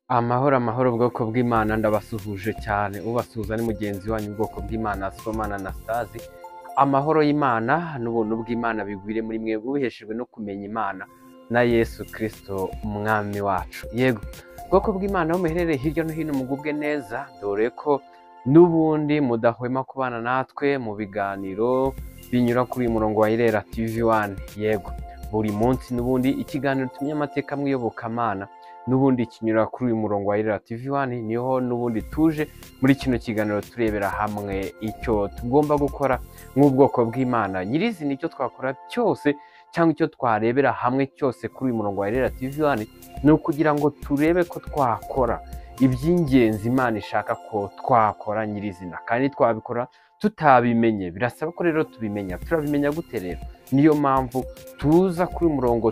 Amahoro amahoro bwoko bw'Imana ndabasuhuje cyane ubasuhuza ni mugenzi wanyu ubwoko bw'Imana Sibomana Anastase. Amahoro y'Imana n'ubuntu bw'Imana bigwire muri mwe bubiheshejwe no kumenya Imana na Yesu Kristo umwami wacu. Yego bwoko bw'Imana aho muherereye hirya no hino mugubwe neza, dore ko n'ubundi mudahwema kubana natwe mu biganiro binyura kuri uyu murongo wa Irera TV1. Yego buri munsi n'ubundi ikiganiro tumenya amateka mw'iyobokamana n'ubundi kinyura kuri uyu murongo wa Irera TV1, niho n'ubundi tuje muri kino kiganiro turebera hamwe icyo tugomba gukora nk'ubwoko bw'Imana nyirizina. Icyo twakora cyose cyangwa icyo twarebera hamwe cyose kuri uyu murongo wa Irera TV1 ni ukugira ngo turebe ko twakora iby'ingenzi Imana ishaka ko twakora nyirizina, kandi twabikora tutabimenye. Birasaba ko rero tubimenya. Turabimenya gute rero? Niyo mpamvu tuza kuri murongo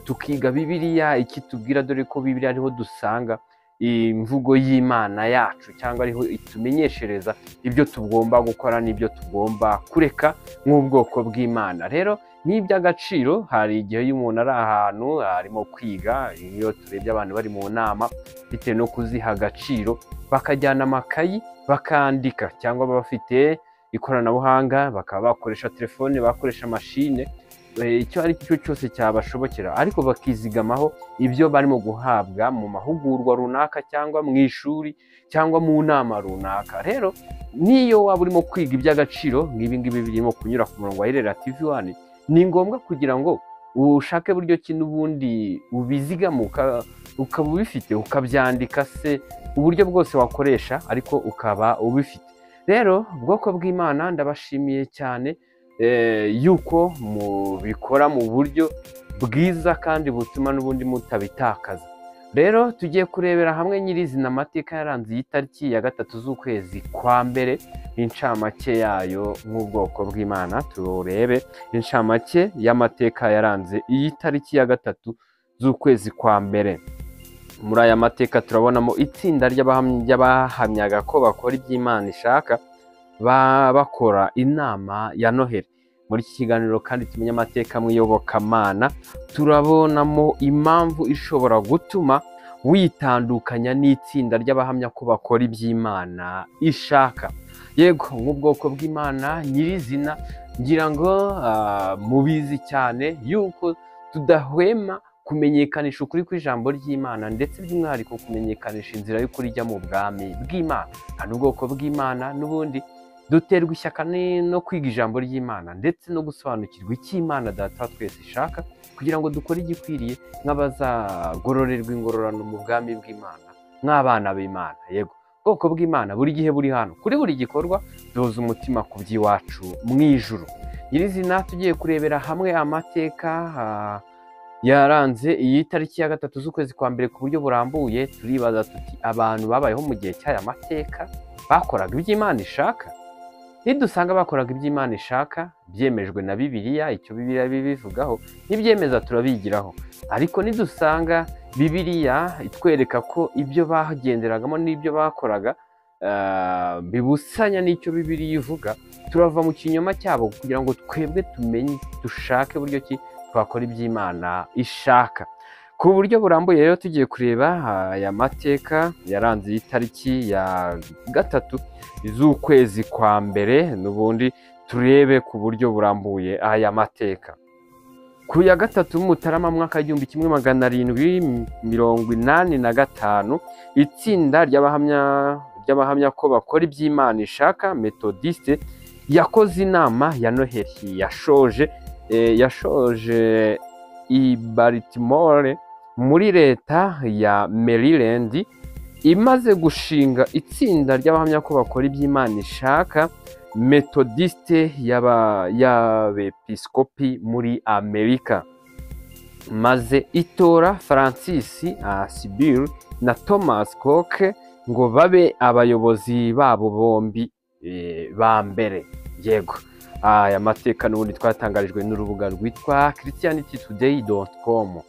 tukiga Bibiliya ikitubwira, dore ko Bibiliya ariho dusanga imvugo y'Imana yacu, cyangwa ariho itumenyeshereza ibyo tugomba gukora n'ibyo tugomba kureka nk'ubwoko bw'Imana. Rero ni iby'agaciro. Hari igihe iyo umuntu ari ahantu arimo kwiga, iyo turebye abantu bari mu nama bitewe no kuziha agaciro, bakajyana amakayi bakandika, cyangwa bafite ikoranabuhanga bakaba bakoresha telefone, bakoresha mashine, icyo ari cyo cyose cyabashobokera, ariko bakizigamaho ibyo barimo guhabwa mu mahugurwa runaka, cyangwa mu ishuri, cyangwa mu nama runaka. Rero niyo waba urimo kwiga iby'agaciro nk'ibi ngibi birimo kunyura ku murongo wa Irera TV1, ni ngombwa kugira ngo ushake buryo ki n'ubundi ubizigama, ukaba ubifite, ukabyandika, se uburyo bwose wakoresha ariko ukaba ubifite. Rero ubwoko bw'Imana ndabashimiye cyane yuko mubikora mu buryo bwiza kandi butuma n'ubundi mutabitakaza. Rero tugiye kurebera hamwe nyirizina amateka yaranze iyi tariki ya 3 z'ukwezi kwa mbere, incamake yayo nk'ubwoko bw'Imana. Turebe incamake y'amateka yaranze iyi tariki ya 3 z'ukwezi kwa mbere. Muri aya mateka turabonamo itsinda ry'abahamyaga ko bakora iby'Imana ishaka, bakora inama ya Noheli. Muri iki kiganiro kandi tumenya amateka mw'iyobokamana, turabonamo impamvu ishobora gutuma witandukanya n'itsinda ry'abahamya ko bakora iby'Imana ishaka. Yego nk'ubwoko bw'Imana nyirizina, ngira ngo mubizi cyane yuko tudahwema kumenyekanisha ukuri kw'ijambo ry'Imana, ndetse by'umwihariko kumenyekanisha inzira y'ukuri ijya mu bwami bw'Imana. Kandi ubwoko bw'Imana n'ubundi duterwa ishyaka no kwiga ijambo ry'Imana, ndetse no gusobanukirwa icyo Imana Data twese ishaka, kugira ngo dukore igikwiriye nk'abazagororerwa ingororano mu bwami bw'Imana, nk'abana b'Imana. Yego ubwoko bw'Imana buri gihe buri hano kuri buri gikorwa duhoza umutima ku by'iwacu mu ijuru. Nyirizina tugiye kurebera hamwe amateka yaranze iyi tariki ya 3 z'ukwezi kwa mbere ku buryo burambuye. Turibaza tuti abantu babayeho mu gihe cy'aya mateka bakoraga iby'Imana ishaka? Nidusanga bakoraga iby'Imana ishaka byemejwe na Bibiliya, icyo Bibiliya bibivugaho n'ibyemeza turabigiraho, ariko nidusanga Bibiliya itwereka ko ibyo bagenderagamo n'ibyo bakoraga bibusanya n'icyo Bibiliya ivuga, turava mu kinyoma cyabo kugira ngo twebwe tumenye, dushake buryo ki twakora iby'Imana ishaka. Ku buryo burambuye rero tugiye kureba aya mateka yaranze iyi tariki ya 3 z'ukwezi kwa mbere, n'ubundi turebe ku buryo burambuye aya mateka. Ku ya 3 Mutarama mwaka 1785, itsinda ry'abahamya ko bakora iby'Imana ishaka Methodiste yakoze inama ya Noheli yashoje i Baltimore muri leta ya Maryland, imaze gushinga itsinda ry'abahamya ko bakora iby'Imana ishaka Methodiste y'abepiskopi muri Amerika, maze itora Francis Asbel na Thomas Cook ngo babe abayobozi babo bombi ba mbere. Yego aya mateka n'ubundi twatangarijwe n'urubuga rwitwa christianitytoday.com.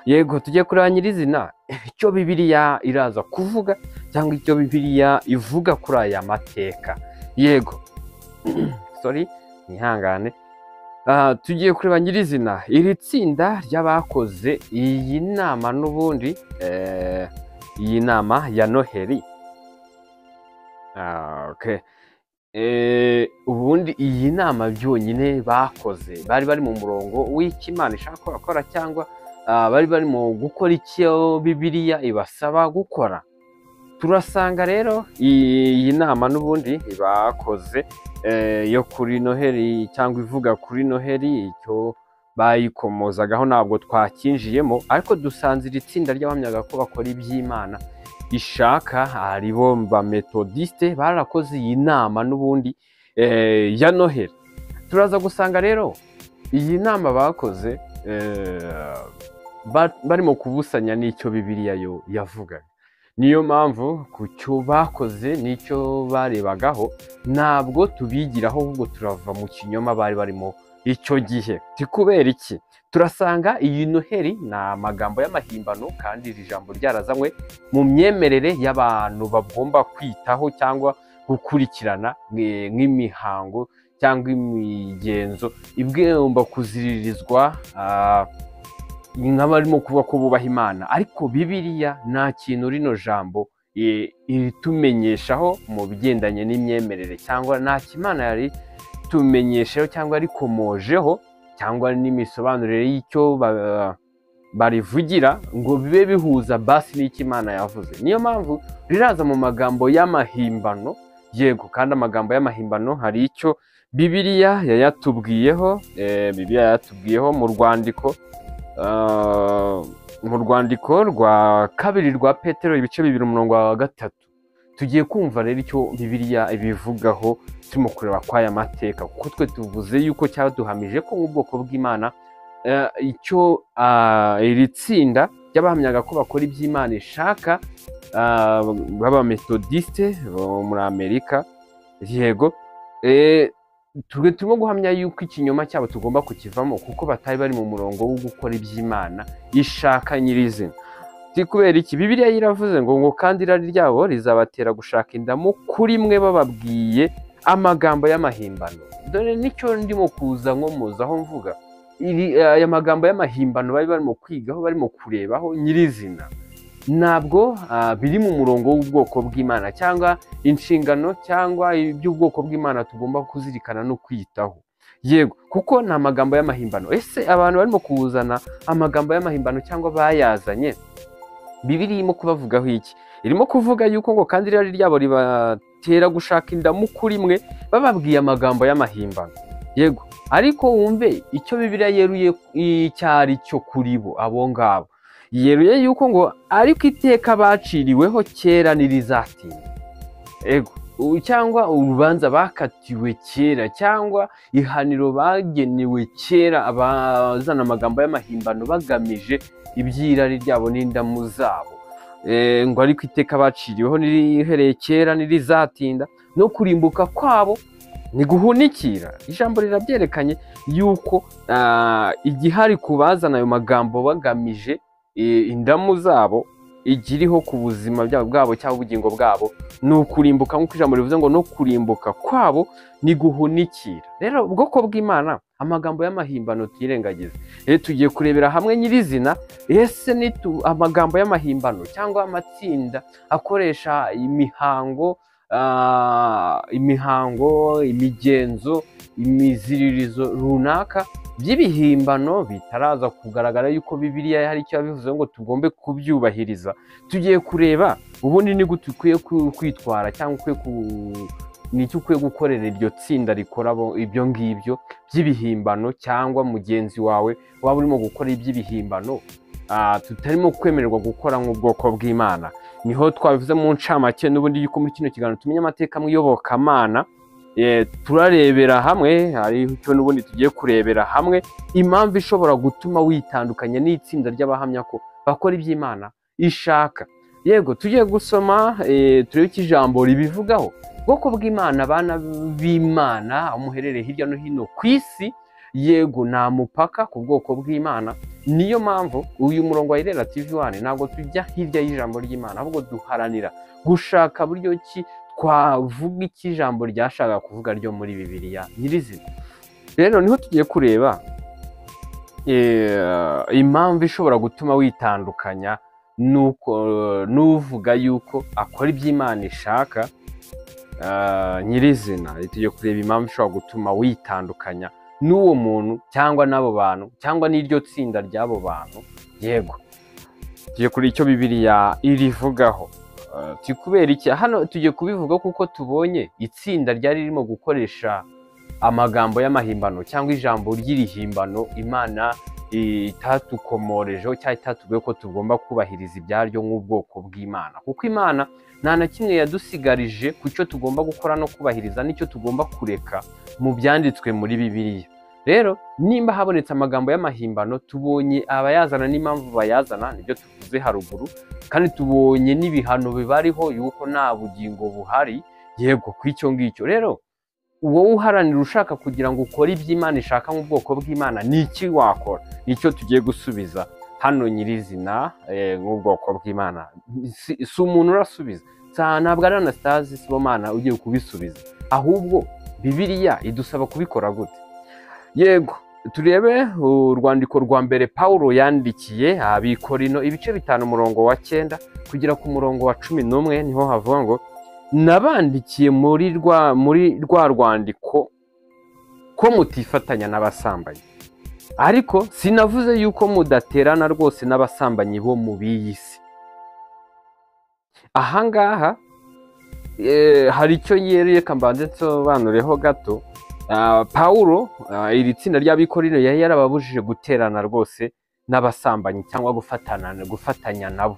Yego tugiye kureba nyirizina icyo Bibiliya iraza kuvuga, cyangwa icyo Bibiliya ivuga kuri aya mateka. Yego nihangane. Tugiye kureba nyirizina iri tsinda ry'abakoze iyi nama n'ubundi iyi nama ya Noheli. Okay. Ubundi iyi nama byonyine bakoze bari bari mu murongo w'icyo Imana ishaka ko bakora, cyangwa bari barimo gukora icyo Bibiliya ibasaba gukora? Turasanga rero iyi nama n'ubundi bakoze yo kuri Noheli, cyangwa ivuga kuri Noheli, icyo bayikomozagaho ntabwo twakinjiyemo, ariko dusanze iri tsinda ry'abahamyaga ko bakora iby'Imana ishaka, aribo ba metodiste, barakoze iyi nama n'ubundi ya Noheli. Turaza gusanga rero iyi nama bakoze barimo kubusanya n'icyo Bibiliya yo yavugaga. Niyo mpamvu ku cyo bakoze n'icyo barebagaho ntabwo tubigiraho, ahubwo turava mu kinyoma bari barimo icyo gihe. Kubera iki? Turasanga iyi Noheli ni amagambo y'amahimbano, kandi iri jambo ryarazanywe mu myemerere y'abantu bagomba kwitaho cyangwa gukurikirana nk'imihango cyangwa imigenzo igomba kuziririzwa nk'abarimo kuvuga ko bubaha Imana. Ariko Bibiliya nta kintu rino jambo iritumenyeshaho mu bigendanye n'imyemerere, cyangwa nta kimana yari tumenyesheho cyangwa rikomojeho, cyangwa n'imisobanurire y'icyo barivugira ngo bibe bihuza basi n'icyo Imana yavuze. Niyo mpamvu riraza mu magambo y'amahimbano. Yego, kandi amagambo y'amahimbano hari icyo Bibiliya yayatubwiyeho. Bibiliya yayatubwiyeho mu rwandiko rwa kabiri rwa Petero ibice 2:3. Tugiye kumva rero icyo Bibiliya ibivugaho, turimo kureba kw'aya mateka, kuko twe tuvuze yuko cyaduhamije ko nk'ubwoko bw'Imana icyo iri tsinda ry'abahamyaga ko bakora iby'Imana ishaka, baba metodiste muri Amerika. Yego, turimo guhamya yuko ikinyoma cyabo tugomba kukivamo, kuko batari bari mu murongo wo gukora iby'Imana ishaka nyirizina. Kubera iki? Bibiliya yiravuze ngo kandi irari ryabo rizabatera gushaka indamu kuri mwe, bababwiye amagambo y'amahimbano. Dore nicyo ndimo kuza nkomozaho mvuga, aya magambo y'amahimbano bari barimo kwigaho, barimo kurebaho nyirizina, ntabwo biri mu murongo w'ubwoko bw'Imana, cyangwa inshingano cyangwa iby'ubwoko bw'Imana tugomba kuzirikana no kwitaho. Yego, kuko ni amagambo y'amahimbano. Ese abantu barimo kuzana amagambo y'amahimbano cyangwa bayazanye, Bibiliya irimo kubavugaho iki? Irimo kuvuga yuko ngo kandi irari ryabo ribatera gushaka indamu kuri mwe, bababwiye amagambo y'amahimbano. Yego, ariko wumve icyo Bibiliya yeruye icyari cyo kuri bo abo ngabo. Yeruye yuko ngo ariko iteka baciriweho kera nirizatinda. Ego, cyangwa urubanza bakatiwe kera, cyangwa ihaniro bagenewe kera, abazana amagambo y'amahimbano bagamije iby'irari ryabo n'indamu zabo. Ngo ariko iteka baciriweho nirihereye kera nirizatinda, no kurimbuka kwabo ni guhunikira. Ijambo rirabyerekanye yuko igihari kubazana ayo magambo bagamije indamu zabo, igiriho ku buzima bwabo cyangwa ubugingo bwabo, ni ukurimbuka. Nk'uko ijambo rivuze ngo no kurimbuka kwabo ni guhunikira. Rero ubwoko bw'Imana amagambo y'amahimbano tuyirengagize. Tugiye kurebera hamwe nyirizina, ese ni amagambo y'amahimbano cyangwa amatsinda akoresha imihango, imigenzo, imiziririzo runaka by'ibihimbano bitaraza kugaragara yuko Bibiliya hari icyo yabivuze ngo tugombe kubyubahiriza. Tugiye kureba ubundi ni gute ukwiye kwitwara, cyangwa nicyo ukwiye gukorera iryo tsinda rikora ibyo ngibyo by'ibihimbano, cyangwa mugenzi wawe waba urimo gukora iby'ibihimbano tutarimo kwemererwa gukora nk'ubwoko bw'Imana. Niho twabivuze mu ncamake n'ubundi yuko muri kino kiganiro tumenya amateka mw'iyobokamana. Turarebera hamwe, hari icyo n'ubundi tugiye kurebera hamwe, impamvu ishobora gutuma witandukanya n'itsinda ry'abahamya ko bakora iby'Imana ishaka. Yego, tugiye gusoma turebe icyo ijambo ribivugaho. Ubwoko bw'Imana, abana b'Imana muherereye hirya no hino ku isi, yego nta mupaka ku bwoko bw'Imana. Niyo mpamvu uyu murongo wa Irera TV1 ntabwo tujya hirya y'ijambo ry'Imana, ahubwo duharanira gushaka buryo ki twavuga iki ijambo ryashaka kuvuga ryo muri Bibiliya nyirizina. Rero niho tugiye kureba impamvu ishobora gutuma witandukanya nuko n'uvuga yuko akora iby'Imana ishaka nyirizina. Tugiye kureba impamvu ishobora gutuma witandukanya n'uwo muntu cyangwa n'abo bantu cyangwa n'iryo tsinda ry'abo bantu. Yego, tugiye kuri icyo Bibiliya irivugaho. Kubera iki hano tugiye kubivuga? Kuko tubonye itsinda ryari ririmo gukoresha amagambo y'amahimbano cyangwa ijambo ry'irihimbano Imana itatukomorejeho cyangwa itatubwiye ko tugomba kubahiriza ibyaryo nk'ubwoko bw'Imana, kuko Imana nta na kimwe yadusigarije ku cyo tugomba gukora no kubahiriza n'icyo tugomba kureka mu byanditswe muri Bibiliya. Rero nimba habonetse amagambo y'amahimbano, tubonye abayazana n'impamvu bayazana, nibyo tuvuze haruguru, kandi tubonye n'ibihano bibariho yuko nta bugingo buhari. Yego, ku icyo ngicyo rero wowe uharanira ushaka kugira ngo ukore iby'Imana ishaka mu bwoko bw'Imana, ni iki wakora? Nicyo tugiye gusubiza hano nyirizina nk'ubwoko bw'Imana. Si umuntu urasubiza, ntabwo ari Anastase Sibomana ugiye kubisubiza, ahubwo Bibiliya idusaba kubikora gute? Yego, turebe urwandiko rwa mbere Pawulo yandikiye Abikorino, ibice 5 umurongo wa 9 kugera ku murongo wa 11, niho havuga ngo nabandikiye muri rwa rwandiko ko mutifatanya n'abasambanyi, ariko sinavuze yuko mudaterana rwose n'abasambanyi bo mu b'iyi si. Ahangaha hari icyo yereka mbanze nsobanureho gato. Pawulo iri tsinda ry'Abikorino yari yarababujije guterana rwose n'abasambanyi cyangwa gufatanya nabo.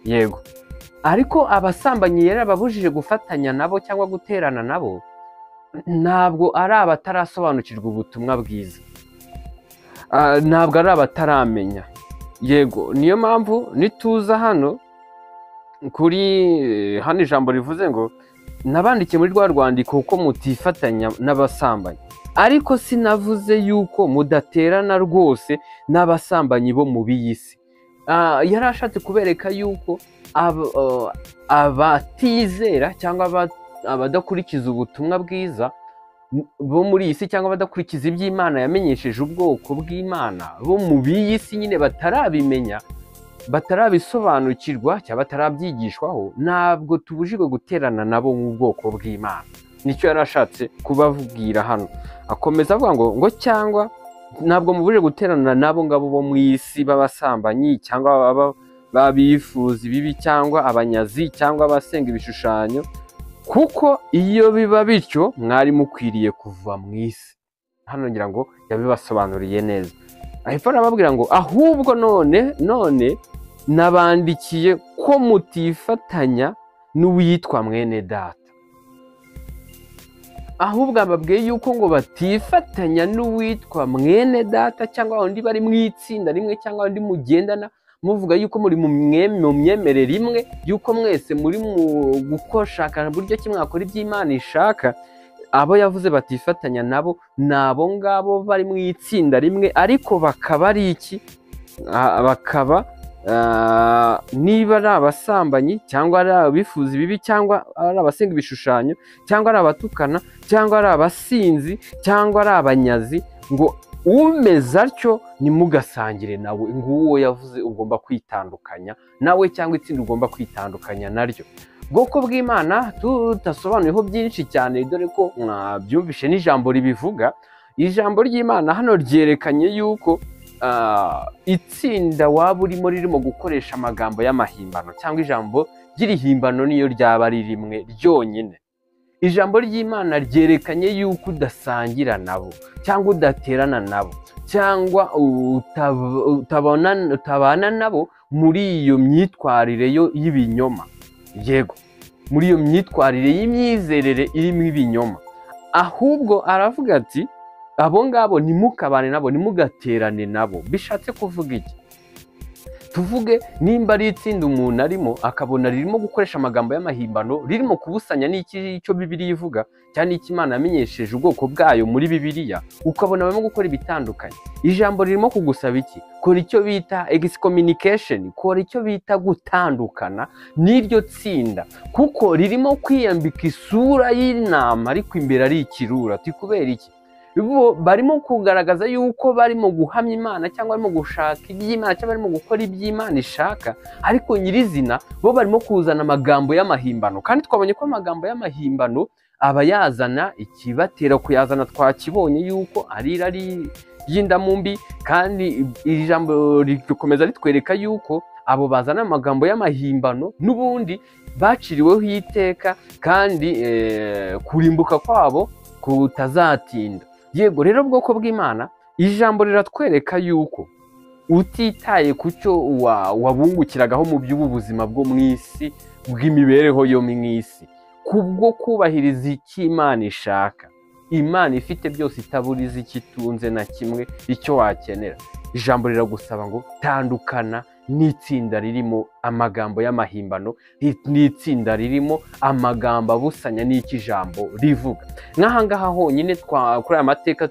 Yego, ariko abasambanyi yari ababujije gufatanya nabo cyangwa guterana nabo, ntabwo ari abatarasobanukirwa ubutumwa bwiza, ntabwo ari abataramenya. Yego, niyo mpamvu nituza hano hano ijambo rivuze ngo nabandikiye muri rwa rwandiko ko mutifatanya n'abasambanyi, ariko sinavuze yuko mudaterana rwose n'abasambanyi bo mu b'iyi si. Yari ashatse kubereka yuko abatizera cyangwa abadakurikiza ubutumwa bwiza bo muri iyi si cyangwa abadakurikiza iby'Imana yamenyesheje ubwoko bw'Imana bo mu b'iyi si nyine batarabimenya, batarabisobanukirwa cyangwa batarabyigishwaho, ntabwo tubujijwe guterana nabo nk'ubwoko bw'Imana. Nicyo yari ashatse kubabwira hano. Akomeza avuga ngo cyangwa ntabwo mubujije guterana nabo ngabo bo mu isi b'abasambanyi cyangwa babifuza ibibi cyangwa abanyazi cyangwa abasenga ibishushanyo, kuko iyo biba bityo mwari mukwiriye kuva mu isi. Hano ngira ngo yabibasobanuriye neza. Ahita arababwira ngo ahubwo none nabandikiye ko mutifatanya n'uwitwa mwene data. Ahubwo ababwiye yuko ngo batifatanya n'uwitwa mwene data cyangwa undi bari mu itsinda rimwe cyangwa undi mugendana muvuga yuko muri mu myemerere imwe, yuko mwese muri mu gukoshaka buryo kimwe mwakora iby'Imana ishaka. Abo yavuze batifatanya nabo nabo ngabo bari mu itsinda rimwe, ariko bakaba ari iki? Bakaba niba ari abasambanyi cyangwa ari abifuza ibibi cyangwa ari abasenga ibishushanyo cyangwa ari abatukana cyangwa ari abasinzi cyangwa ari abanyazi, ngo umeze atyo ntimugasangire nawe. Nguwo yavuze ugomba kwitandukanya nawe cyangwa itsinda ugomba kwitandukanya naryo. Ubwoko bw'Imana tudasobanuyeho byinshi cyane, dore ko mwabyumvishe n'ijambo ribivuga. Ijambo ry'Imana hano ryerekanye yuko itsinda waba urimo ririmo gukoresha amagambo y'amahimbano cyangwa ijambo ry'irihimbano niyo ryaba ari rimwe ryonyine. Ijambo ry'Imana ryerekanye yuko udasangira nabo cyangwa udaterana nabo cyangwa utabana nabo muri iyo myitwarire y'ibinyoma. Yego, muri iyo myitwarire y'imyizerere irimo ibinyoma. Ahubwo aravuga ati abo ngabo ntimukabane nabo, ntimugaterane nabo. Bishatse kuvuga iki? Tuvuge nimba ari itsinda umuntu arimo akabona ririmo gukoresha amagambo y'amahimbano, ririmo kubusanya n'iki cyo Bibiliya ivuga cyane iki Imana yamenyesheje ubwoko bwayo muri Bibiliya, ukabona barimo gukora ibitandukanye. Ijambo ririmo kugusaba iki? Kora icyo bita excommunication, kora icyo bita gutandukana n'iryo tsinda, kuko ririmo kwiyambika isura y'intama ariko imbere ari ikirura. Kubera iki? bo barimo kugaragaza yuko barimo guhamya Imana cyangwa barimo gushaka iby'Imana cyangwa barimo gukora iby'Imana ishaka, ariko nyirizina bo barimo kuzana amagambo y'amahimbano. Kandi twabonye ko amagambo y'amahimbano aba yazana ikibatera kuyazana, twakibonye yuko ari irari ry'indamu mbi, kandi iri jambo rikomeza ritwereka yuko abo bazana amagambo y'amahimbano n'ubundi baciriweho iteka, kandi kurimbuka kwabo kutazatinda. Yego rero bwoko bw'Imana, ijambo riratwereka yuko utitaye ku cyo wabungukiragaho mu by'ubu buzima bwo mu isi, bw'imibereho yo mu isi, kubwo kubahiriza icyo Imana ishaka, Imana ifite byose itaburiza icyo itunze na kimwe icyo wakenera. Ijambo riragusaba ngo tandukana n'itsinda ririmo amagambo y'amahimbano, n'itsinda ririmo amagambo abusanya n'icyo ijambo rivuga. Nk'aha ngaha honyine kuri aya mateka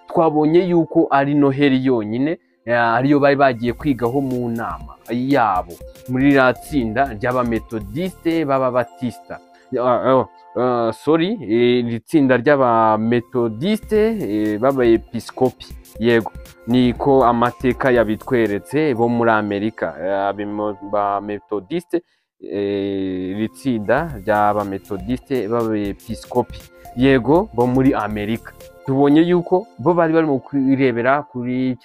twabonye yuko ari Noheli yonyine ariyo bari bagiye kwigaho mu nama yabo muri iriya tsinda ry'abametodiste b'ababatisita. Iri tsinda ry'abametodiste b'abepiskopi. Yego, niko amateka yabitweretse bo muri Amerika. Abametodiste, iri tsinda ry'abametodiste b'abepiskopi, yego, bo muri Amerika. Tubonye yuko bo bari barimo kwirebera kuri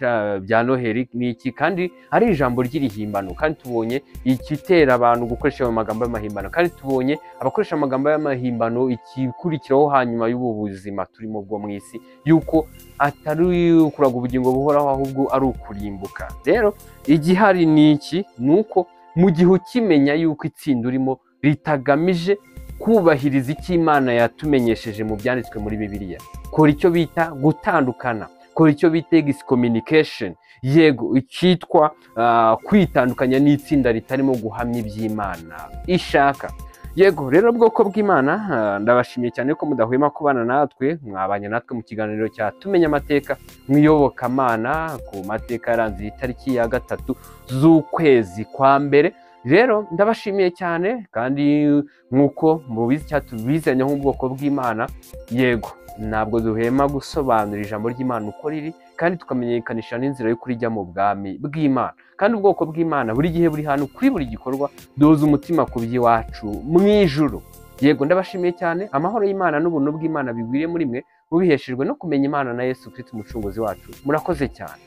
bya Noheli n'iki, kandi ari ijambo ry'irihimbano, kandi tubonye ikitera abantu gukoresha ayo magambo y'amahimbano, kandi tubonye abakoresha amagambo y'amahimbano ikikurikiraho hanyuma y'ubu buzima turimo bwo mu isi, yuko atari ukuraga ubugingo buhoraho, ahubwo ari ukurimbuka. Rero igihari ni iki, ni uko mu gihe ukimenya yuko itsinda urimo ritagamije kubahiriza icyo Imana yatumenyesheje mu byanditswe muri Bibiliya, kora icyo bita gutandukana, kora icyo bita excommunication. Yego, icyitwa kwitandukanya n'itsinda ritarimo guhamya iby'Imana ishaka. Yego rero bwoko bw'Imana, ndabashimiye cyane ko mudahwema kubana natwe, mwabanye natwe mu kiganiro cya Tumenya Amateka mu iyobokamana ku mateka yaranze itariki ya 3 z'ukwezi kwa mbere. Rero ndabashimiye cyane, kandi nk'uko mubizi cyatubizanye nk'ubwoko bw'Imana, yego ntabwo duhema gusobanura ijambo ry'Imana uko riri, kandi tukamenyekanisha n'inzira yo kurijya mu bwami bw'Imana. Kandi ubwoko bw'Imana buri gihe buri hantu kuri buri gikorwa doza umutima ku by'iwacu mu ijuru. Yego ndabashimiye cyane, amahoro y'Imana n'ubuntu bw'Imana bigwiriye muri mwe, mubiheshejwe no kumenya Imana na Yesu Kristo umucunguzi wacu. Murakoze cyane.